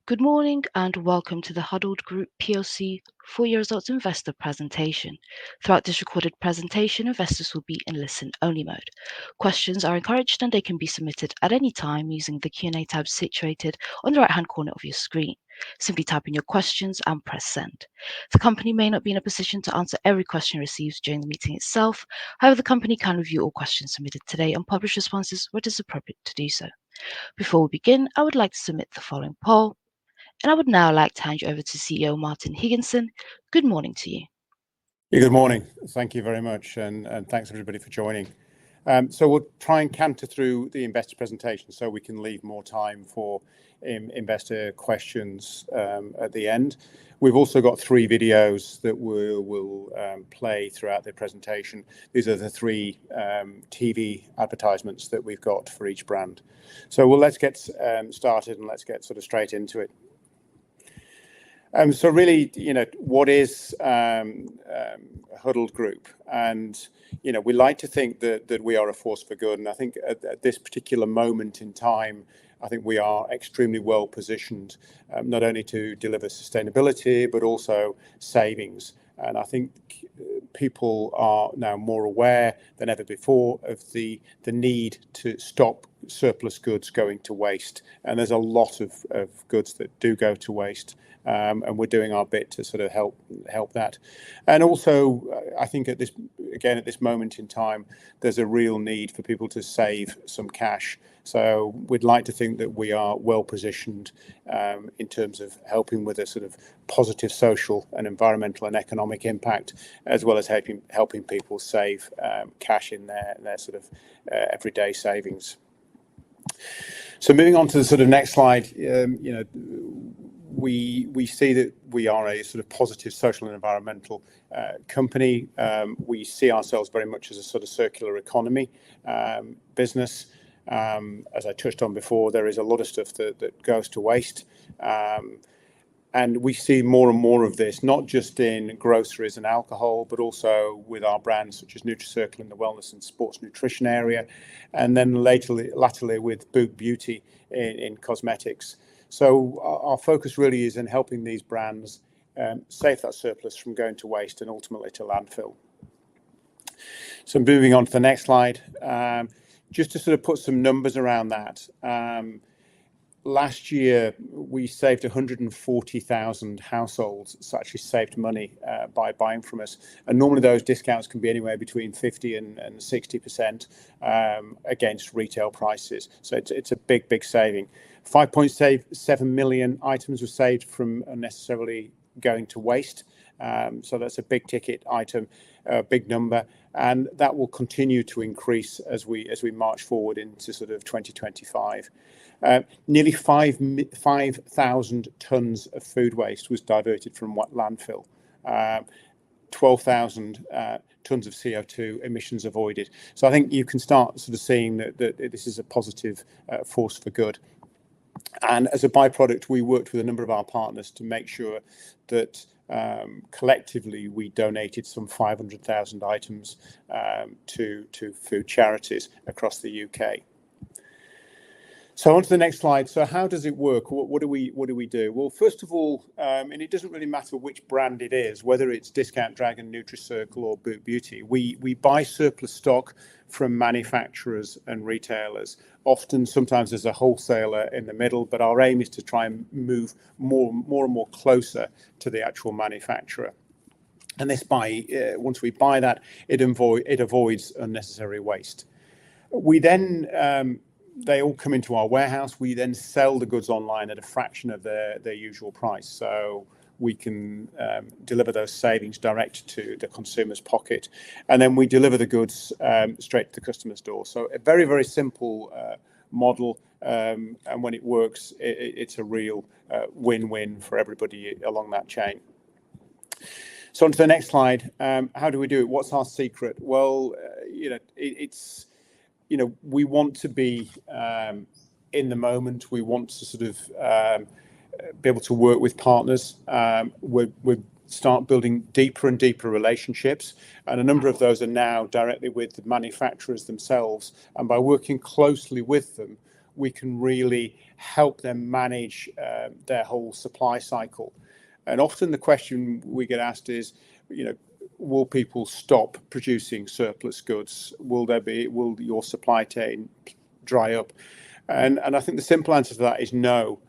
Good morning and welcome to the HUDDLED Group PLC full-year results investor presentation. Throughout this recorded presentation, investors will be in listen-only mode. Questions are encouraged and they can be submitted at any time using the Q&A tab situated on the right-hand corner of your screen. Simply type in your questions and press send. The company may not be in a position to answer every question received during the meeting itself. However, the company can review all questions submitted today and publish responses where it is appropriate to do so. Before we begin, I would like to submit the following poll. And I would now like to hand you over to CEO Martin Higginson. Good morning to you. Good morning. Thank you very much, and thanks everybody for joining. So we'll try and canter through the investor presentation so we can leave more time for investor questions at the end. We've also got 3 videos that we'll play throughout the presentation. These are the 3 TV advertisements that we've got for each brand. So let's get started and let's get sort of straight into it. So really, what is HUDDLED Group? And, we like to think that we are a force for good. And I think at this particular moment in time, I think we are extremely well positioned, not only to deliver sustainability, but also savings. And I think people are now more aware than ever before of the need to stop surplus goods going to waste. And there's a lot of goods that do go to waste. And we're doing our bit to sort of help that. And also, I think at this moment in time, there's a real need for people to save some cash. So we'd like to think that we are well positioned in terms of helping with a sort of positive social and environmental and economic impact, as well as helping people save cash in their sort of everyday savings. So moving on to the sort of next slide, we see that we are a sort of positive social and environmental company. We see ourselves very much as a sort of circular economy business. As I touched on before, there is a lot of stuff that goes to waste. And we see more and more of this, not just in groceries and alcohol, but also with our brands such as NutriCircle in the wellness and sports nutrition area, and then latterly with Boot Beauty in cosmetics. So our focus really is in helping these brands save that surplus from going to waste and ultimately to landfill. So moving on to the next slide, just to sort of put some numbers around that. Last year, we saved 140,000 households. It's actually saved money by buying from us. And normally those discounts can be anywhere between 50 and 60% against retail prices. So it's a big saving. 5.7 million items were saved from unnecessarily going to waste. So that's a big ticket item, a big number, and that will continue to increase as we march forward into sort of 2025. Nearly 5,000 tons of food waste was diverted from landfill. 12,000 tons of CO2 emissions avoided. So I think you can start sort of seeing that this is a positive force for good. And as a byproduct, we worked with a number of our partners to make sure that collectively we donated some 500,000 items to food charities across the UK. So on to the next slide. So how does it work? What do we do? Well, first of all, and it doesn't really matter which brand it is, whether it's Discount Dragon, NutriCircle or Boot Beauty. We buy surplus stock from manufacturers and retailers. Sometimes there's a wholesaler in the middle, but our aim is to try and move more and more closer to the actual manufacturer. And this once we buy that, it avoids unnecessary waste. We then they all come into our warehouse. We then sell the goods online at a fraction of their usual price. So we can deliver those savings direct to the consumer's pocket. And then we deliver the goods straight to the customer's door. So a very, very simple model. And when it works, it's a real win-win for everybody along that chain. So on to the next slide. How do we do it? What's our secret? Well, we want to be in the moment. We want to sort of be able to work with partners. We start building deeper and deeper relationships, and a number of those are now directly with the manufacturers themselves. And by working closely with them, we can really help them manage their whole supply cycle. And often the question we get asked is, will people stop producing surplus goods? Will your supply chain dry up? And I think the simple answer to that is no.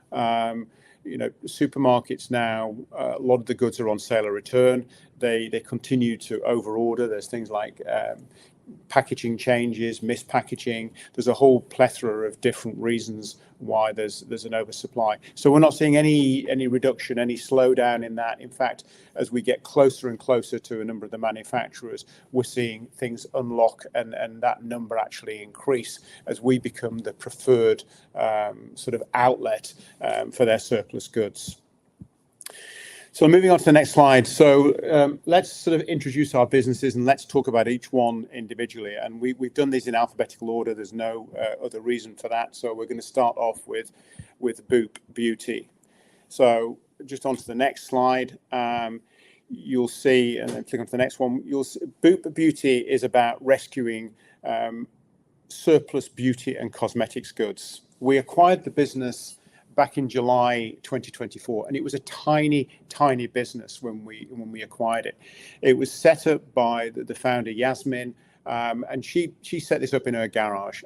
Supermarkets now, a lot of the goods are on sale or return. They continue to overorder. There's things like packaging changes, mispackaging. There's a whole plethora of different reasons why there's an oversupply. So we're not seeing any reduction, any slowdown in that. In fact, as we get closer and closer to a number of the manufacturers, we're seeing things unlock and that number actually increase as we become the preferred sort of outlet for their surplus goods. So moving on to the next slide. So let's sort of introduce our businesses and let's talk about each one individually. And we've done these in alphabetical order. There's no other reason for that. So we're going to start off with Boop Beauty. So just onto the next slide, you'll see, and then click onto the next one. You'll see, Boop Beauty is about rescuing surplus beauty and cosmetics goods. We acquired the business back in July 2024, and it was a tiny business when we acquired it. It was set up by the founder Yasmin, and she set this up in her garage.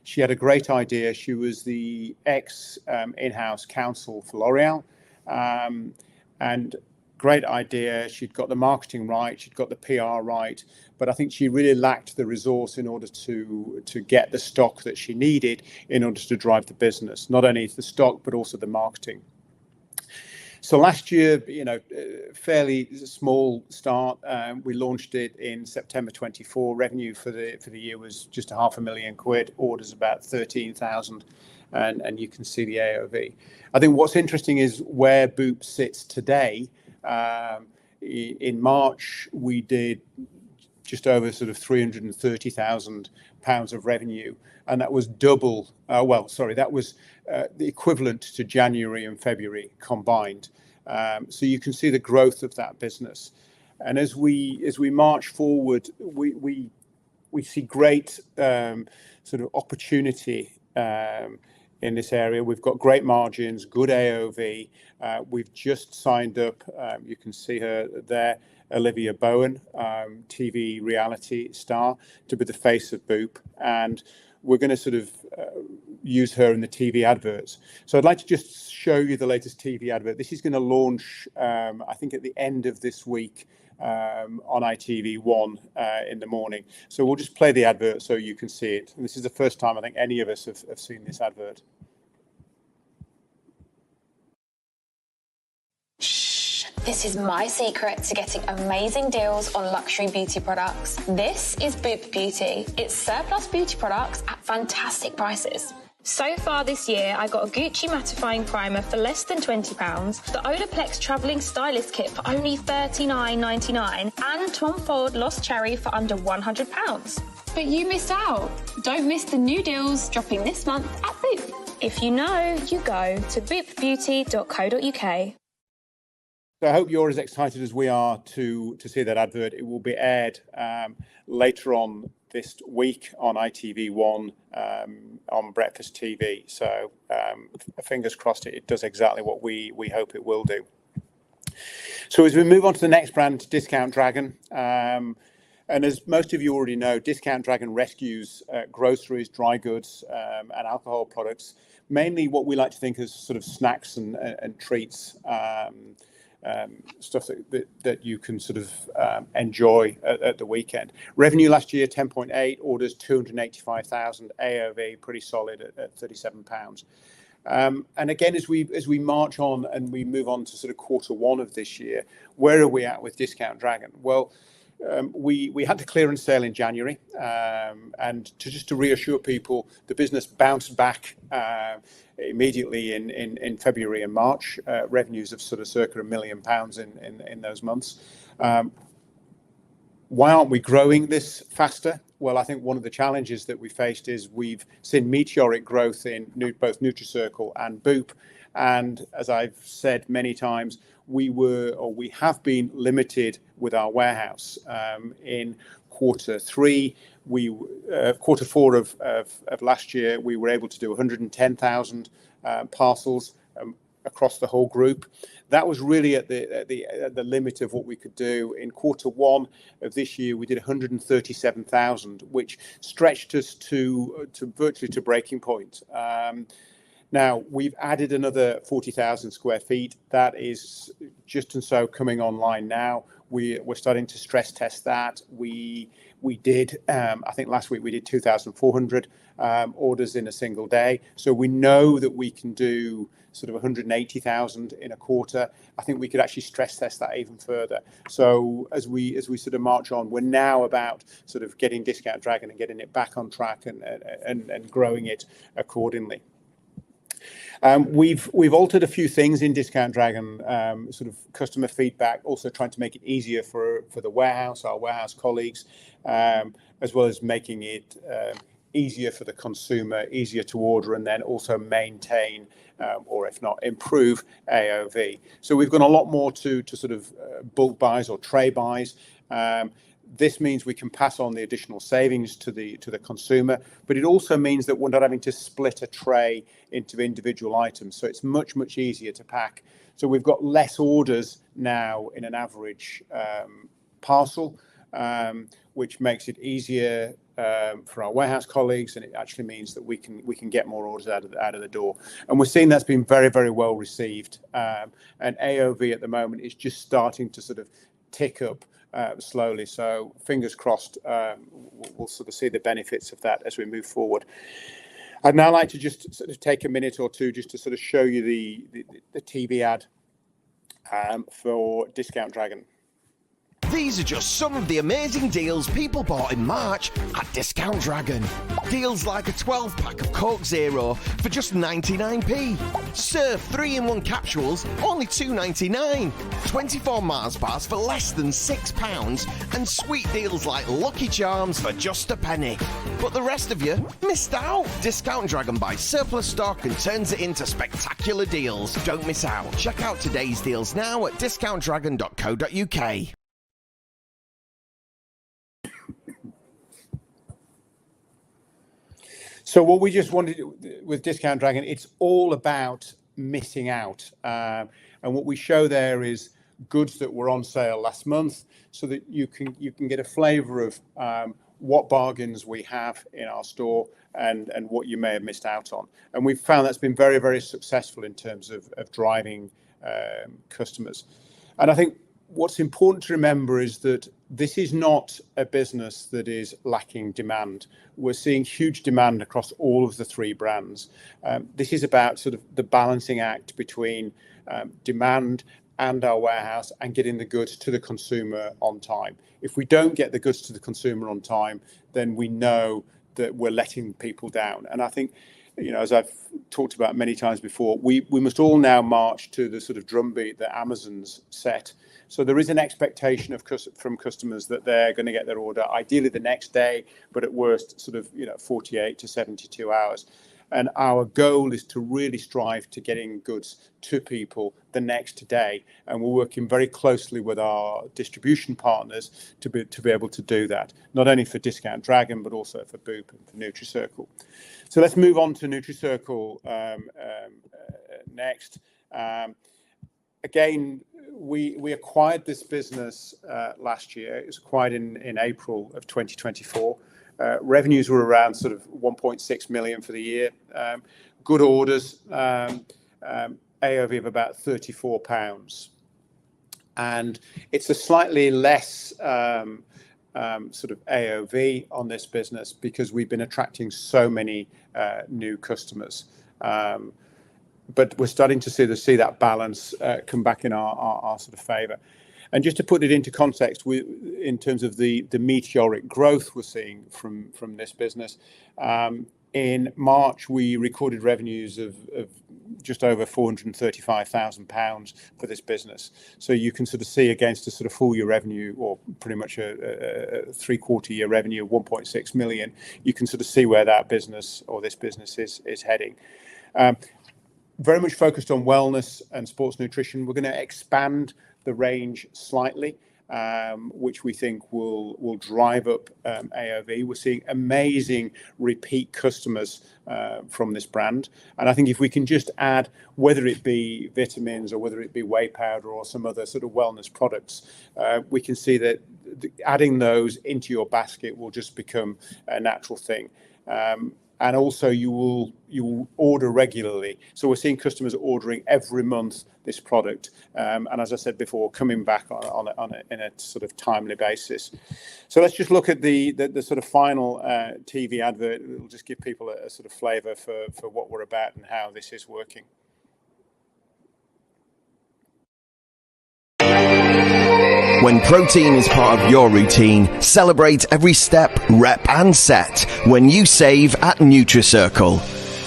She had a great idea. She was the in-house counsel for L'Oreal, and great idea. She'd got the marketing right, she'd got the PR right, but I think she really lacked the resource in order to get the stock that she needed in order to drive the business, not only the stock, but also the marketing. So last year, fairly small start. We launched it in September 24. Revenue for the year was just £500,000. Orders about 13,000, and you can see the AOV. I think what's interesting is where Boop sits today. In March, we did just over sort of £330,000 of revenue, and that was double. That was the equivalent to January and February combined. So you can see the growth of that business, and as we march forward, we see great sort of opportunity in this area. We've got great margins, good AOV. We've just signed up, you can see her there, Olivia Bowen, TV reality star, to be the face of Boop. And we're going to sort of use her in the TV adverts. So I'd like to just show you the latest TV advert. This is going to launch, I think, at the end of this week on ITV1 in the morning. So we'll just play the advert so you can see it. And this is the first time I think any of us have seen this advert. This is my secret to getting amazing deals on luxury beauty products. This is Boop Beauty. It's surplus beauty products at fantastic prices. So far this year, I got a Gucci mattifying primer for less than £20, the Olaplex travelling stylist kit for only $39.99, and Tom Ford Lost Cherry for under £100. But you missed out. Don't miss the new deals dropping this month at Boop. If you know, you go to boopbeauty.co.uk. So I hope you're as excited as we are to see that advert. It will be aired later on this week on ITV1 on Breakfast TV. So fingers crossed it does exactly what we hope it will do. So as we move on to the next brand, Discount Dragon. And as most of you already know, Discount Dragon rescues groceries, dry goods, and alcohol products, mainly what we like to think as sort of snacks and treats. Stuff that you can sort of enjoy at the weekend. Revenue last year 10.8, orders 285,000, AOV pretty solid at £37. And again, as we march on and we move on to sort of Q1 of this year, where are we at with Discount Dragon? Well, we had the clearance sale in January, and to reassure people, the business bounced back immediately in February and March. Revenues of sort of circa £1 million in those months. Why aren't we growing this faster? Well, I think one of the challenges that we faced is we've seen meteoric growth in both NutriCircle and Boop. And as I've said many times, we have been limited with our warehouse. In Q3, quarter four of last year, we were able to do 110,000 parcels across the whole group. That was really at the limit of what we could do. In quarter one of this year, we did 137,000, which stretched us to virtually to breaking point. Now we've added another 40,000 square feet. That is just and so coming online now. We're starting to stress test that. We did, I think last week we did 2,400 orders in a single day. So we know that we can do sort of 180,000 in a quarter. I think we could actually stress test that even further. So as we sort of march on, we're now about sort of getting Discount Dragon and getting it back on track and growing it accordingly. We've altered a few things in Discount Dragon, sort of customer feedback, also trying to make it easier for the warehouse, our warehouse colleagues, as well as making it easier for the consumer, easier to order, and then also maintain, or if not improve, AOV. So we've gone a lot more to sort of bulk buys or tray buys. This means we can pass on the additional savings to the consumer, but it also means that we're not having to split a tray into individual items. So it's much easier to pack. So we've got less orders now in an average parcel, which makes it easier for our warehouse colleagues, and it actually means that we can get more orders out of the door. And we're seeing that's been very well received. And AOV at the moment is just starting to sort of tick up slowly. So fingers crossed, we'll sort of see the benefits of that as we move forward. I'd now like to just sort of take a minute or two just to sort of show you the TV ad for Discount Dragon. These are just some of the amazing deals people bought in March at Discount Dragon. Deals like a 12-pack of Coke Zero for just 99p. Surf 3-in-1 capsules, only $2.99. 24 Mars bars for less than £6. And sweet deals like Lucky Charms for just a penny. But the rest of you missed out. Discount Dragon buys surplus stock and turns it into spectacular deals. Don't miss out. Check out today's deals now at discountdragon.co.uk. So what we just wanted with Discount Dragon, it's all about missing out. And what we show there is goods that were on sale last month, so that you can get a flavour of what bargains we have in our store and what you may have missed out on. And we've found that's been very successful in terms of driving customers. And I think what's important to remember is that this is not a business that is lacking demand. We're seeing huge demand across all of the three brands. This is about sort of the balancing act between demand and our warehouse and getting the goods to the consumer on time. If we don't get the goods to the consumer on time, then we know that we're letting people down. And I think, you know, as I've talked about many times before, we must all now march to the sort of drumbeat that Amazon's set. So there is an expectation from customers that they're going to get their order ideally the next day, but at worst sort of 48 to 72 hours. And our goal is to really strive to getting goods to people the next day. And we're working very closely with our distribution partners to be able to do that, not only for Discount Dragon, but also for Boop and for NutriCircle. So let's move on to NutriCircle next. Again, we acquired this business last year. It was acquired in April of 2024. Revenues were around sort of 1.6 million for the year. Good orders, AOV of about £34. And it's a slightly less sort of AOV on this business because we've been attracting so many new customers. But we're starting to see that balance come back in our sort of favour. And just to put it into context, in terms of the meteoric growth we're seeing from this business, in March we recorded revenues of just over £435,000 for this business. So you can sort of see against a sort of full year revenue, or pretty much a 3/4 year revenue of 1.6 million, you can sort of see where that business or this business is heading. Very much focused on wellness and sports nutrition. We're going to expand the range slightly. which we think will drive up AOV. We're seeing amazing repeat customers from this brand, and I think if we can just add, whether it be vitamins or whether it be whey powder or some other sort of wellness products, we can see that adding those into your basket will just become a natural thing. And also you will order regularly. So we're seeing customers ordering every month this product, and as I said before, coming back in a sort of timely basis. So let's just look at the sort of final TV advert. It'll just give people a sort of flavour for what we're about and how this is working. When protein is part of your routine, celebrate every step, rep and set when you save at NutriCircle.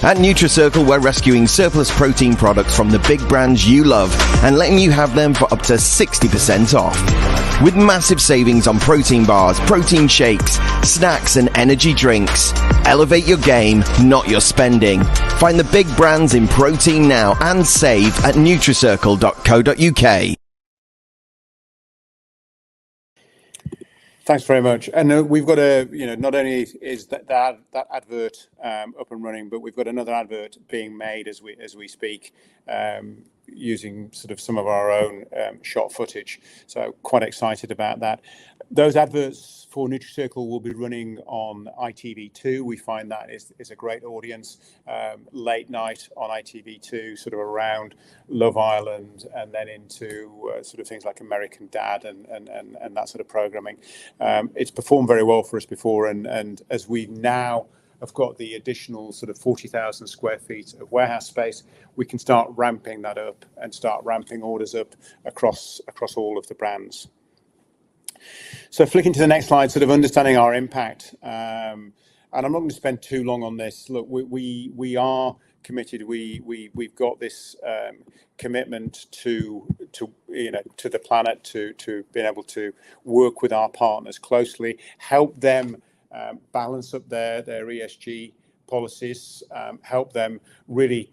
At NutriCircle, we're rescuing surplus protein products from the big brands you love and letting you have them for up to 60% off. With massive savings on protein bars, protein shakes, snacks and energy drinks. Elevate your game, not your spending. Find the big brands in protein now and save at nutricircle.co.uk. Thanks very much. And we've got not only is that advert up and running, but we've got another advert being made as we speak, using sort of some of our own shot footage. So quite excited about that. Those adverts for NutriCircle will be running on ITV2. We find that is a great audience. Late night on ITV2, sort of around Love Island, and then into sort of things like American Dad and that sort of programming. It's performed very well for us before, and as we now have got the additional sort of 40,000 square feet of warehouse space, we can start ramping that up and start ramping orders up across all of the brands. So flicking to the next slide, sort of understanding our impact, and I'm not going to spend too long on this. Look, we are committed. We've got this commitment to the planet, to being able to work with our partners closely, help them balance up their ESG policies, help them really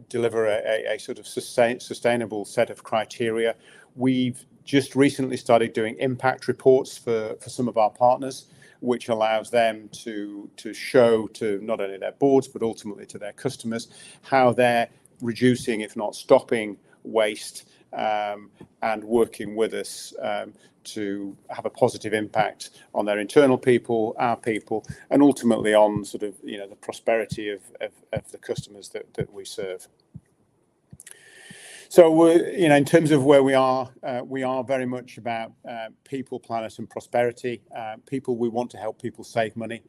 deliver a sort of sustainable set of criteria. We've just recently started doing impact reports for some of our partners, which allows them to show to not only their boards but ultimately to their customers how they're reducing, if not stopping, waste, and working with us to have a positive impact on their internal people, our people, and ultimately on sort of the prosperity of the customers that we serve. So in terms of where we are very much about people, planet, and prosperity. People, we want to help people save money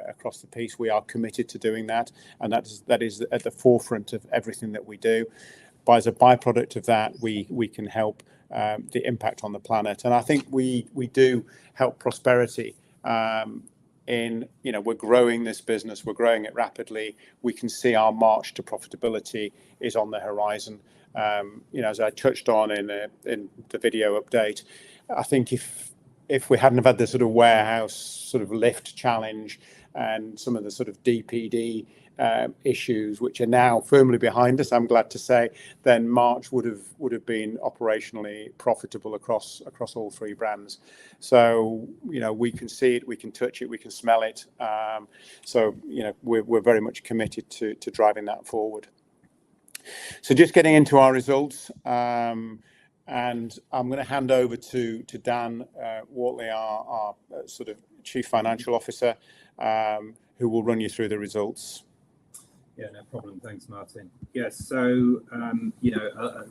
across the piece. We are committed to doing that, and that is at the forefront of everything that we do. But as a byproduct of that, we can help the impact on the planet, and I think we do help prosperity. We're growing this business, we're growing it rapidly. We can see our march to profitability is on the horizon. As I touched on in the video update, I think if we hadn't have had the sort of warehouse sort of lift challenge and some of the sort of DPD issues, which are now firmly behind us, I'm glad to say, then March would have been operationally profitable across all three brands. So we can see it, we can touch it, we can smell it. We're very much committed to driving that forward. So just getting into our results, and I'm going to hand over to Dan Wortley, our sort of Chief Financial Officer, who will run you through the results. Yeah, no problem. Thanks, Martin. Yes, so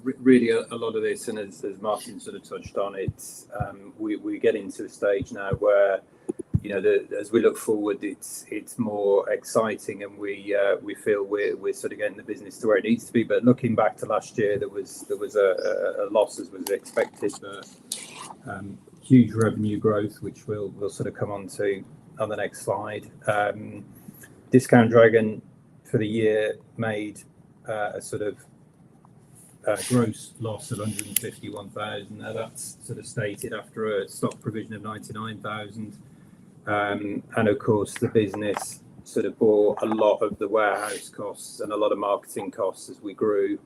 really a lot of this, and as Martin sort of touched on, it's we're getting to the stage now where as we look forward, it's more exciting, and we feel we're sort of getting the business to where it needs to be. But looking back to last year, there was a loss as was expected, but huge revenue growth, which we'll sort of come on to on the next slide. Discount Dragon for the year made a sort of gross loss of 151,000. Now that's sort of stated after a stock provision of 99,000. And of course, the business sort of bore a lot of the warehouse costs and a lot of marketing costs as we grew.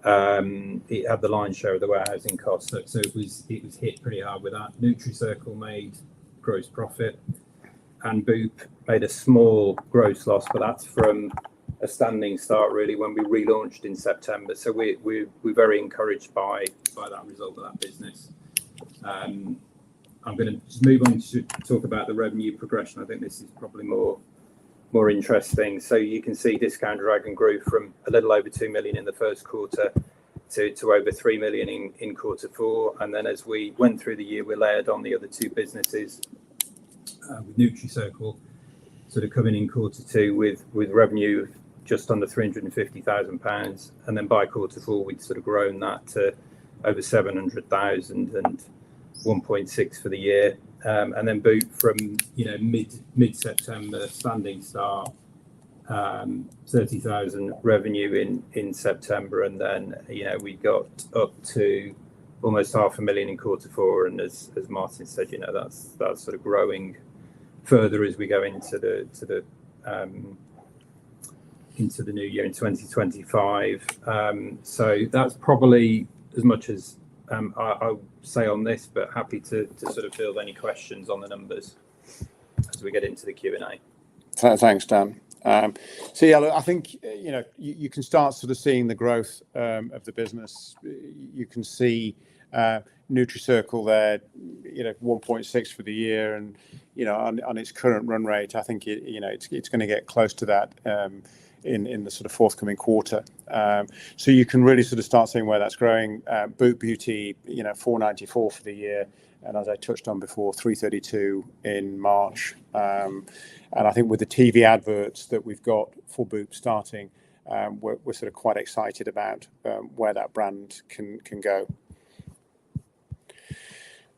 It had the lion's share of the warehousing costs, so it was hit pretty hard with that. NutriCircle made gross profit, and Boop made a small gross loss, but that's from a standing start really when we relaunched in September. So we're very encouraged by that result of that business. I'm going to just move on to talk about the revenue progression. I think this is probably more interesting. So you can see Discount Dragon grew from a little over 2 million in the first quarter to over 3 million in quarter four. And then as we went through the year, we layered on the other two businesses, with NutriCircle sort of coming in quarter two with revenue of just under £350,000. And then by quarter four, we'd sort of grown that to over 700,000 and 1.6 for the year. And then Boot from mid-September standing start, 30,000 revenue in September, and then we got up to almost 500,000 in quarter four, and as Martin said, that's sort of growing further as we go into the new year in 2025. So that's probably as much as I'll say on this, but happy to sort of field any questions on the numbers as we get into the Q&A. Thanks, Dan. So yeah, look, I think you can start sort of seeing the growth of the business. You can see NutriCircle there, 1.6 for the year, and on its current run rate, I think it's going to get close to that in the sort of forthcoming quarter. So you can really sort of start seeing where that's growing. Boot Beauty, 494 for the year, and as I touched on before, 332 in March. And I think with the TV adverts that we've got for Boot starting, we're sort of quite excited about where that brand can go.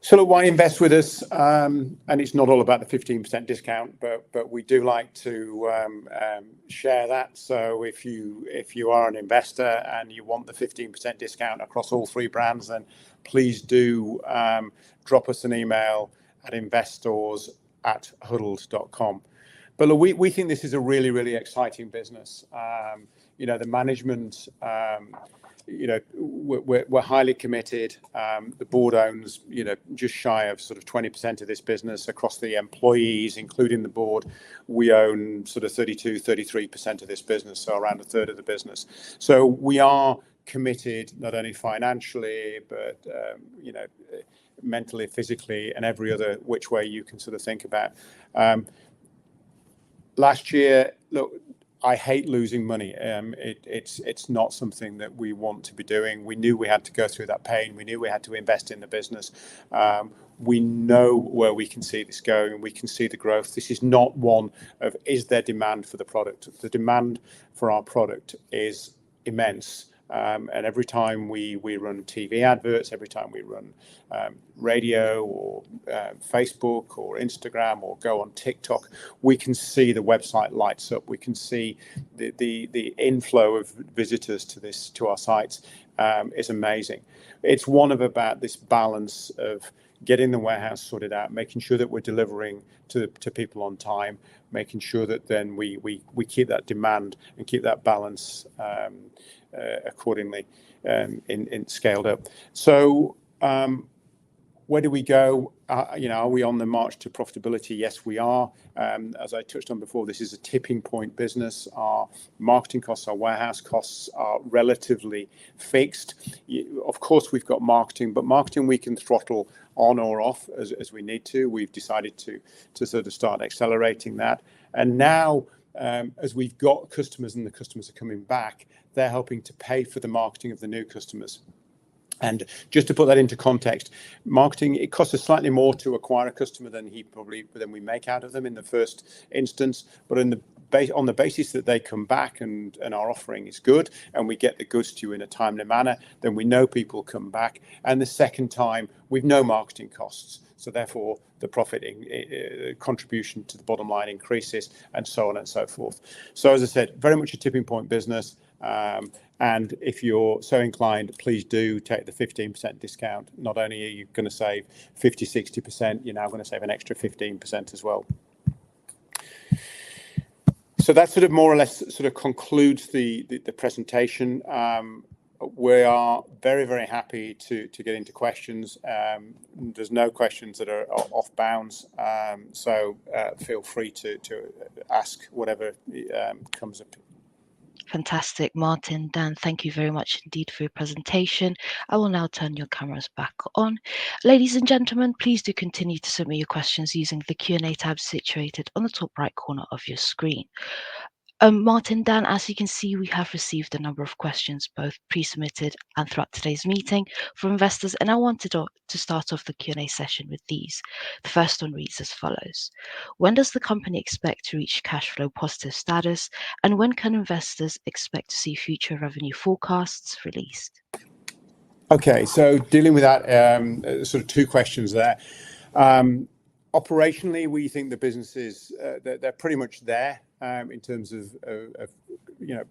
So look, why invest with us? And it's not all about the 15% discount, but we do like to share that. So if you are an investor and you want the 15% discount across all three brands, then please do drop us an email at investors@huddled.com. But look, we think this is a really, really exciting business. The management, we're highly committed. The board owns, just shy of sort of 20% of this business. Across the employees, including the board, we own sort of 33% of this business, so around a third of the business. So we are committed not only financially, but mentally, physically, and every other which way you can sort of think about. Last year, look, I hate losing money. It's not something that we want to be doing. We knew we had to go through that pain. We knew we had to invest in the business. We know where we can see this going. We can see the growth. This is not one of, is there demand for the product? The demand for our product is immense. And every time we run TV adverts, every time we run radio or Facebook or Instagram or go on TikTok, we can see the website lights up. We can see the inflow of visitors to our sites is amazing. It's one of about this balance of getting the warehouse sorted out, making sure that we're delivering to people on time, making sure that then we keep that demand and keep that balance accordingly in scaled up. So where do we go? Are we on the march to profitability? Yes, we are. As I touched on before, this is a tipping point business. Our marketing costs, our warehouse costs are relatively fixed. Of course, we've got marketing, but marketing we can throttle on or off as we need to. We've decided to sort of start accelerating that. And now, as we've got customers and the customers are coming back, they're helping to pay for the marketing of the new customers. And just to put that into context, marketing, it costs us slightly more to acquire a customer than we make out of them in the first instance. But on the basis that they come back and our offering is good and we get the goods to you in a timely manner, then we know people come back. And the second time, we've no marketing costs. So therefore, the profit contribution to the bottom line increases, and so on and so forth. So as I said, very much a tipping point business. And if you're so inclined, please do take the 15% discount. Not only are you going to save 50, 60%, you're now going to save an extra 15% as well. So that sort of more or less sort of concludes the presentation. we are very, very happy to get into questions. There's no questions that are off bounds, so feel free to ask whatever comes up. Fantastic. Martin, Dan, thank you very much indeed for your presentation. I will now turn your cameras back on. Ladies and gentlemen, please do continue to submit your questions using the Q&A tab situated on the top right corner of your screen. Martin, Dan, as you can see, we have received a number of questions, both pre-submitted and throughout today's meeting from investors, and I wanted to start off the Q&A session with these. The first one reads as follows. When does the company expect to reach cash flow positive status, and when can investors expect to see future revenue forecasts released? Okay, so dealing with that, sort of two questions there. Operationally, we think the businesses they're pretty much there in terms of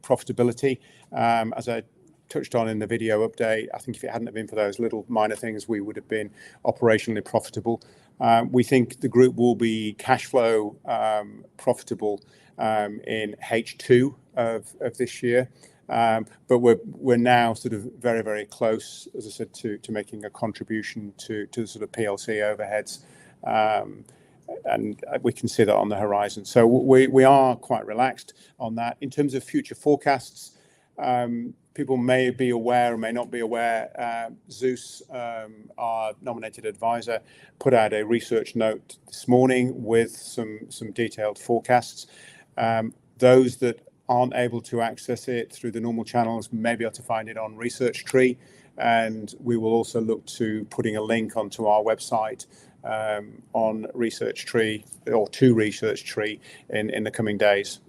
profitability. As I touched on in the video update, I think if it hadn't been for those little minor things, we would have been operationally profitable. We think the group will be cash flow profitable in H2 of this year. But we're now sort of very, very close, as I said, to making a contribution to the sort of PLC overheads. And we can see that on the horizon. So we are quite relaxed on that. In terms of future forecasts, people may be aware or may not be aware, Zeus, our nominated advisor, put out a research note this morning with some detailed forecasts. Those that aren't able to access it through the normal channels may be able to find it on Research Tree, and we will also look to putting a link onto our website on Research Tree or to Research Tree in the coming days.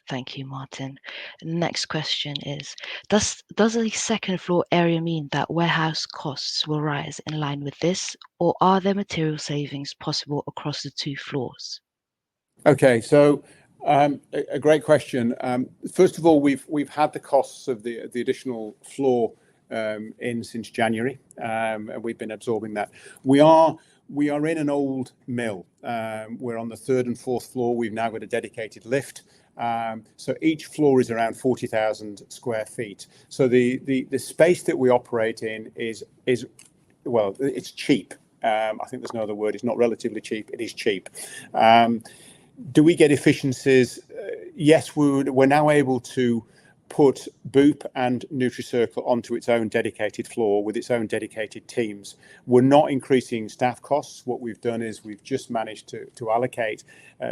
Thank you, Martin. Next question is, does a second floor area mean that warehouse costs will rise in line with this, or are there material savings possible across the 2 floors? Okay, so a great question. First of all, we've had the costs of the additional floor in since January, and we've been absorbing that. We are in an old mill. We're on the 3rd and 4th floor. We've now got a dedicated lift. So each floor is around 40,000 square feet. So the space that we operate in is well, it's cheap. I think there's no other word. It's not relatively cheap. It is cheap. Do we get efficiencies? Yes, we're now able to put Boop and NutriCircle onto its own dedicated floor with its own dedicated teams. We're not increasing staff costs. What we've done is we've just managed to allocate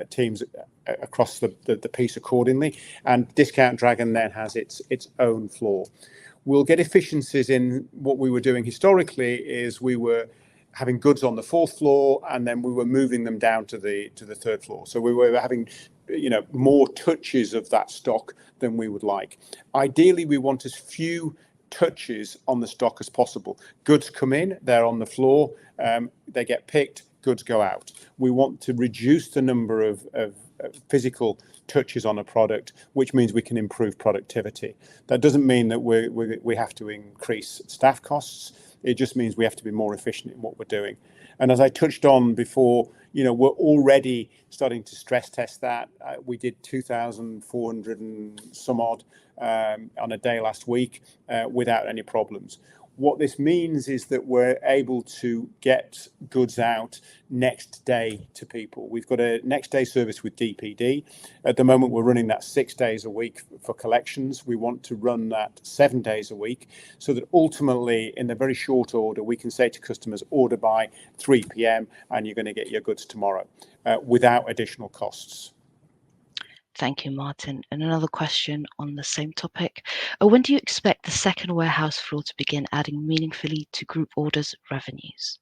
teams across the piece accordingly, and Discount Dragon then has its own floor. We'll get efficiencies in what we were doing historically is we were having goods on the 4th floor, and then we were moving them down to the 3rd floor. So we were having more touches of that stock than we would like. Ideally, we want as few touches on the stock as possible. Goods come in, they're on the floor, they get picked, goods go out. We want to reduce the number of physical touches on a product, which means we can improve productivity. That doesn't mean that we have to increase staff costs. It just means we have to be more efficient in what we're doing. And as I touched on before, we're already starting to stress test that. We did 2,400 and some odd on a day last week without any problems. What this means is that we're able to get goods out next day to people. We've got a next day service with DPD. At the moment, we're running that 6 days a week for collections. We want to run that 7 days a week so that ultimately, in the very short order, we can say to customers, order by 3 p.m. and you're going to get your goods tomorrow without additional costs. Thank you, Martin. And another question on the same topic. When do you expect the second warehouse floor to begin adding meaningfully to group orders revenues?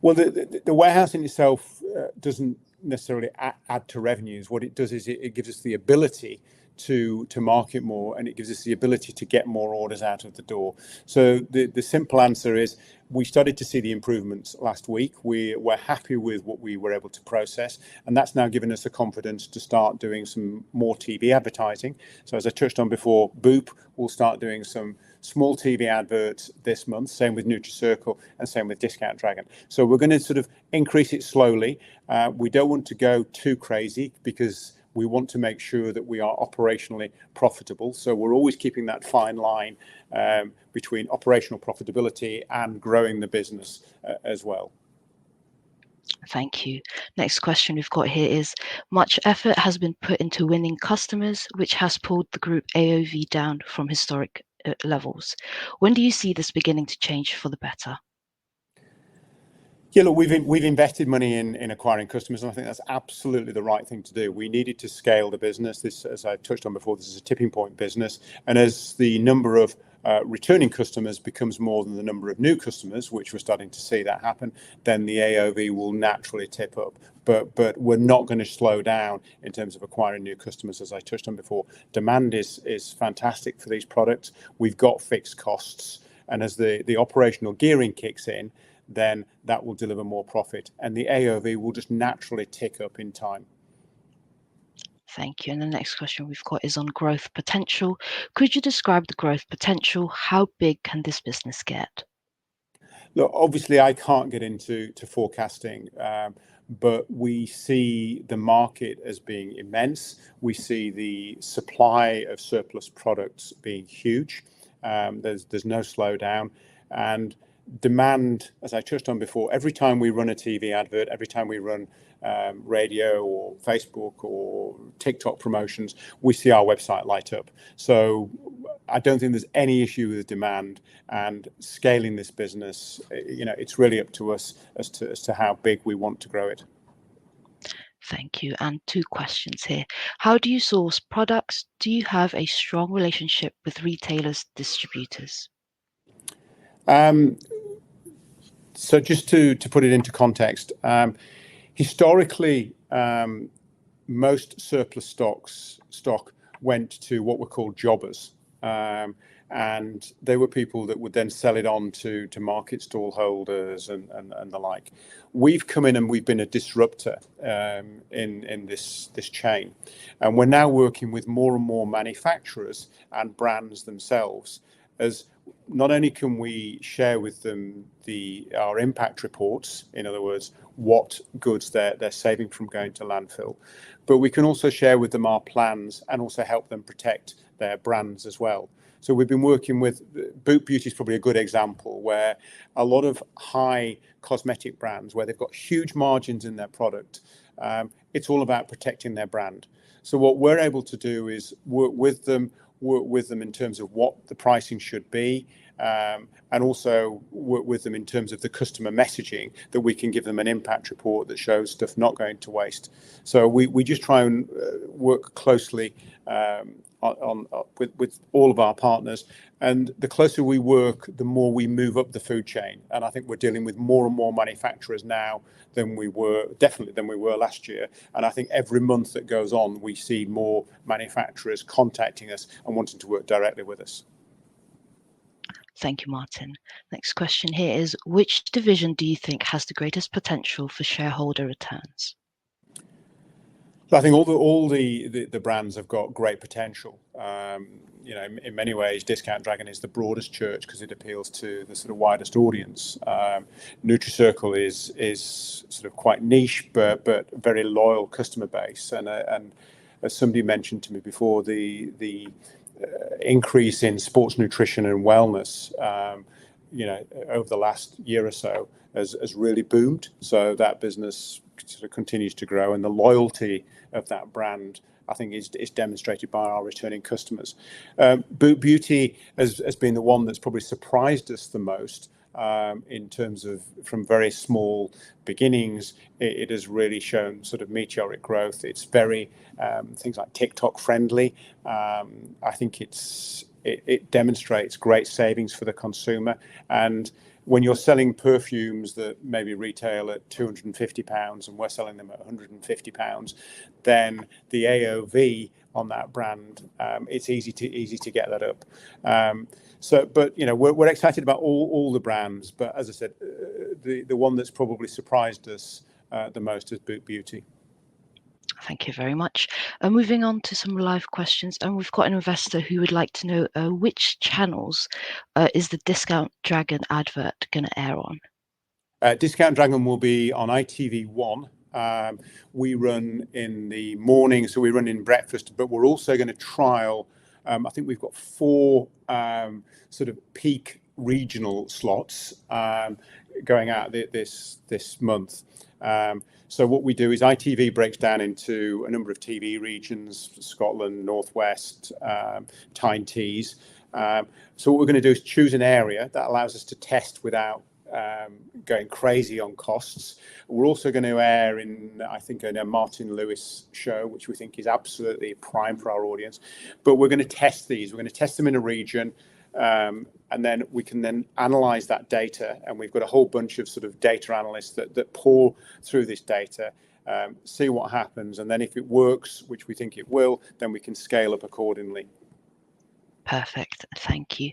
Well, the warehouse in itself doesn't necessarily add to revenues. What it does is it gives us the ability to market more, and it gives us the ability to get more orders out of the door. So the simple answer is we started to see the improvements last week. We're happy with what we were able to process, and that's now given us the confidence to start doing some more TV advertising. So as I touched on before, Boop will start doing some small TV adverts this month, same with NutriCircle and same with Discount Dragon. So we're going to sort of increase it slowly. We don't want to go too crazy because we want to make sure that we are operationally profitable. So we're always keeping that fine line between operational profitability and growing the business as well. Thank you. Next question we've got here is, much effort has been put into winning customers, which has pulled the group AOV down from historic levels. When do you see this beginning to change for the better? Yeah, look, we've invested money in acquiring customers, and I think that's absolutely the right thing to do. We needed to scale the business. This, as I touched on before, this is a tipping point business, and as the number of returning customers becomes more than the number of new customers, which we're starting to see that happen, then the AOV will naturally tip up. But we're not going to slow down in terms of acquiring new customers, as I touched on before. Demand is fantastic for these products. We've got fixed costs, and as the operational gearing kicks in, then that will deliver more profit, and the AOV will just naturally tick up in time. Thank you. And the next question we've got is on growth potential. Could you describe the growth potential? How big can this business get? Look, obviously I can't get into forecasting, but we see the market as being immense. We see the supply of surplus products being huge. There's no slowdown, and demand, as I touched on before, every time we run a TV advert, every time we run radio or Facebook or TikTok promotions, we see our website light up. So I don't think there's any issue with demand, and scaling this business, it's really up to us as to how big we want to grow it. Thank you. And two questions here. How do you source products? Do you have a strong relationship with retailers, distributors? So just to put it into context, historically, most surplus stock went to what were called jobbers, and they were people that would then sell it on to market stall holders and the like. We've come in and we've been a disruptor in this chain, and we're now working with more and more manufacturers and brands themselves, as not only can we share with them our impact reports, in other words, what goods they're saving from going to landfill, but we can also share with them our plans and also help them protect their brands as well. So we've been working with Boot Beauty is probably a good example, where a lot of high cosmetic brands, where they've got huge margins in their product, it's all about protecting their brand. So what we're able to do is work with them in terms of what the pricing should be, and also work with them in terms of the customer messaging, that we can give them an impact report that shows stuff not going to waste. So we just try and work closely with all of our partners, and the closer we work, the more we move up the food chain. And I think we're dealing with more and more manufacturers now than we were last year. And I think every month that goes on, we see more manufacturers contacting us and wanting to work directly with us. Thank you, Martin. Next question here is, which division do you think has the greatest potential for shareholder returns? I think all the brands have got great potential. In many ways, Discount Dragon is the broadest church because it appeals to the sort of widest audience. NutriCircle is sort of quite niche, but very loyal customer base. And as somebody mentioned to me before, the increase in sports nutrition and wellness, over the last year or so has really boomed. So that business sort of continues to grow, and the loyalty of that brand, I think, is demonstrated by our returning customers. Boot Beauty has been the one that's probably surprised us the most, in terms of, from very small beginnings, it has really shown sort of meteoric growth. It's very things like TikTok friendly. I think it demonstrates great savings for the consumer, and when you're selling perfumes that maybe retail at £250 and we're selling them at £150, then the AOV on that brand, it's easy to get that up. But we're excited about all the brands, but as I said, the one that's probably surprised us the most is Boot Beauty. Thank you very much. Moving on to some live questions, and we've got an investor who would like to know which channels is the Discount Dragon advert going to air on? Discount Dragon will be on ITV1 We run in the morning, so we run in breakfast, but we're also going to trial. I think we've got 4 sort of peak regional slots going out this month. So what we do is ITV breaks down into a number of TV regions: Scotland, Northwest, Tyne Tees. So what we're going to do is choose an area that allows us to test without going crazy on costs. We're also going to air in, I think, in a Martin Lewis show, which we think is absolutely prime for our audience. But we're going to test these. We're going to test them in a region, and then we can then analyze that data. And we've got a whole bunch of sort of data analysts that pour through this data, see what happens, and then if it works, which we think it will, then we can scale up accordingly. Perfect. Thank you.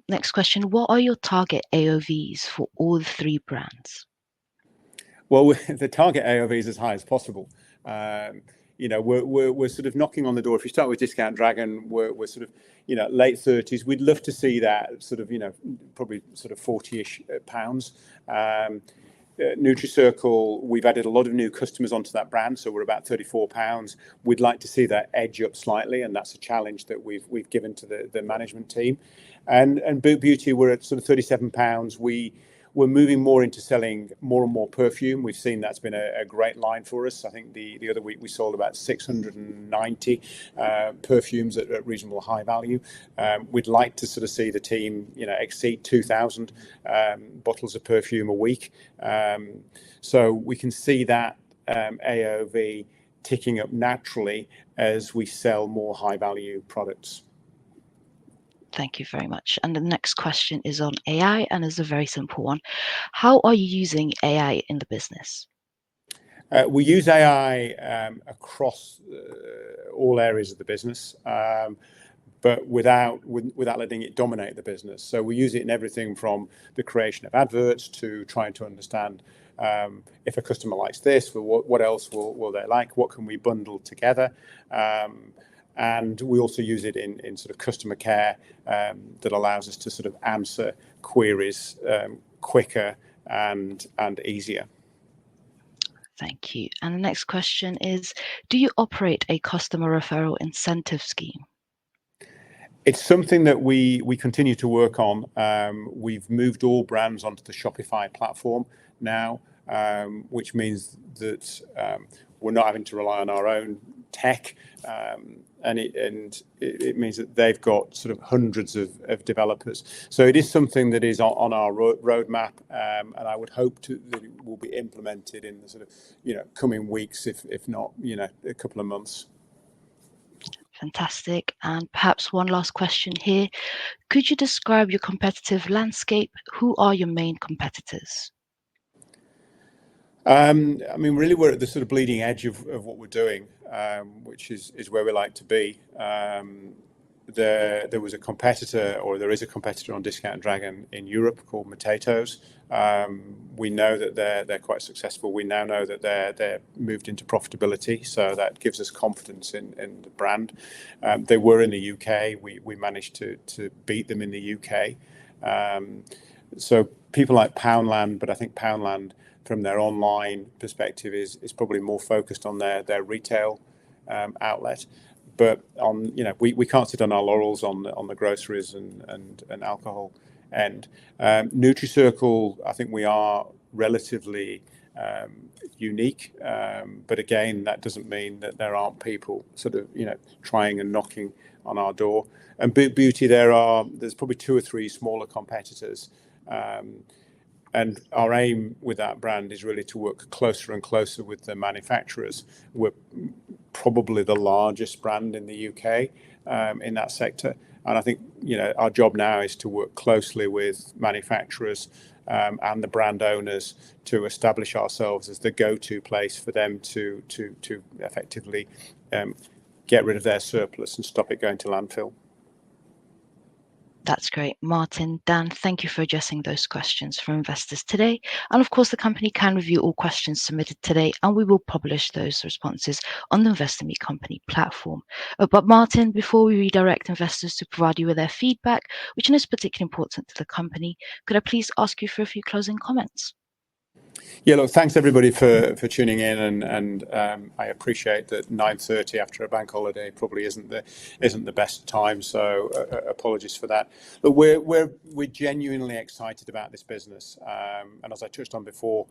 Next question. What are your target AOVs for all the 3 brands? Well, the target AOV is as high as possible. We're sort of knocking on the door. If you start with Discount Dragon, we're sort of, late 30s. We'd love to see that sort of, probably sort of 40-ish pounds. NutriCircle, we've added a lot of new customers onto that brand, so we're about 34 pounds. We'd like to see that edge up slightly, and that's a challenge that we've given to the management team. And Boot Beauty, we're at sort of 37 pounds. We're moving more into selling more and more perfume. We've seen that's been a great line for us. I think the other week we sold about 690 perfumes at reasonable high value. We'd like to sort of see the team, exceed 2,000 bottles of perfume a week. So we can see that AOV ticking up naturally as we sell more high value products. Thank you very much. And the next question is on AI, and is a very simple one. How are you using AI in the business? We use AI across all areas of the business, but without letting it dominate the business. So we use it in everything from the creation of adverts to trying to understand if a customer likes this, what else will they like? What can we bundle together? And we also use it in sort of customer care that allows us to sort of answer queries quicker and easier. Thank you. And the next question is, do you operate a customer referral incentive scheme? It's something that we continue to work on. We've moved all brands onto the Shopify platform now, which means that we're not having to rely on our own tech, and it means that they've got sort of hundreds of developers. So it is something that is on our roadmap, and I would hope that it will be implemented in the sort of coming weeks, if not a couple of months. Fantastic. And perhaps one last question here. Could you describe your competitive landscape? Who are your main competitors? I mean, really, we're at the sort of bleeding edge of what we're doing, which is where we like to be. There was a competitor, or there is a competitor on Discount Dragon in Europe called Potatoes. We know that they're quite successful. We now know that they're moved into profitability, so that gives us confidence in the brand. They were in the UK. We managed to beat them in the UK. So people like Poundland, but I think Poundland, from their online perspective, is probably more focused on their retail outlet. But we can't sit on our laurels on the groceries and alcohol end. NutriCircle, I think we are relatively unique, but again, that doesn't mean that there aren't people sort of trying and knocking on our door. And Boot Beauty, there's probably 2 or 3 smaller competitors. And our aim with that brand is really to work closer and closer with the manufacturers. We're probably the largest brand in the UK in that sector. And I think our job now is to work closely with manufacturers and the brand owners to establish ourselves as the go-to place for them to effectively get rid of their surplus and stop it going to landfill. That's great. Martin, Dan, thank you for addressing those questions from investors today. And of course, the company can review all questions submitted today, and we will publish those responses on the Investor Meet Company platform. But Martin, before we redirect investors to provide you with their feedback, which is particularly important to the company, could I please ask you for a few closing comments? Yeah, look, thanks everybody for tuning in, and I appreciate that 9:30 after a bank holiday probably isn't the best time, so apologies for that. But we're genuinely excited about this business, and as I touched on before,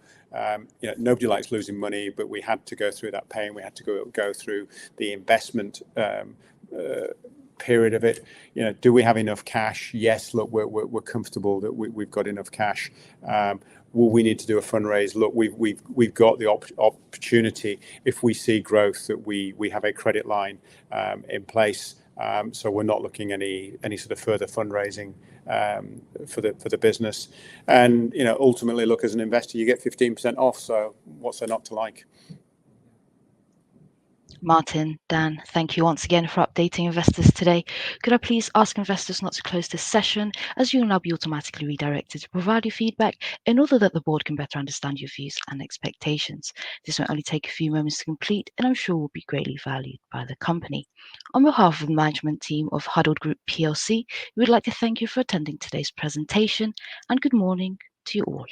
nobody likes losing money, but we had to go through that pain. We had to go through the investment period of it. Do we have enough cash? Yes. Look, we're comfortable that we've got enough cash. Will we need to do a fundraise? Look, we've got the opportunity if we see growth that we have a credit line in place. So we're not looking any sort of further fundraising for the business. And ultimately, look, as an investor, you get 15% off. So what's there not to like? Martin, Dan, thank you once again for updating investors today. Could I please ask investors not to close this session, as you will now be automatically redirected to provide your feedback in order that the board can better understand your views and expectations. This will only take a few moments to complete, and I'm sure will be greatly valued by the company. On behalf of the management team of Huddled Group PLC, we would like to thank you for attending today's presentation, and good morning to you all.